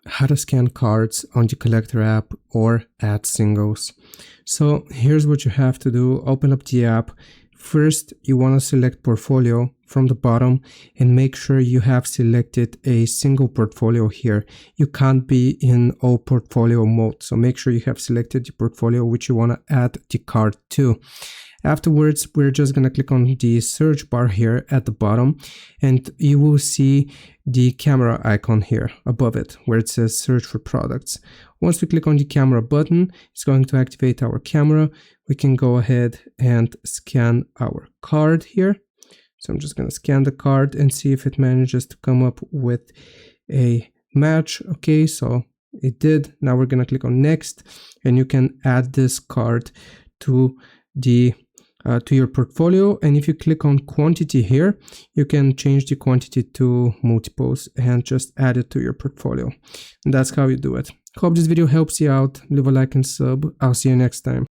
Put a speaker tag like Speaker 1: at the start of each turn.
Speaker 1: how to scan cards on the Collectr app or add singles. So here's what you have to do. Open up the app. First, you want to select portfolio from the bottom and make sure you have selected a single portfolio here. You can't be in all portfolio mode. So make sure you have selected the portfolio which you want to add the card to. Afterwards, we're just going to click on the search bar here at the bottom, and you will see the camera icon here above it where it says search for products. Once we click on the camera button, it's going to activate our camera. We can go ahead and scan our card here. So I'm just going to scan the card and see if it manages to come up with a match. Okay, so it did. Now we're going to click on next, and you can add this card to your portfolio. And if you click on quantity here, you can change the quantity to multiples and just add it to your portfolio. And that's how you do it. Hope this video helps you out. Leave a like and sub. I'll see you next time.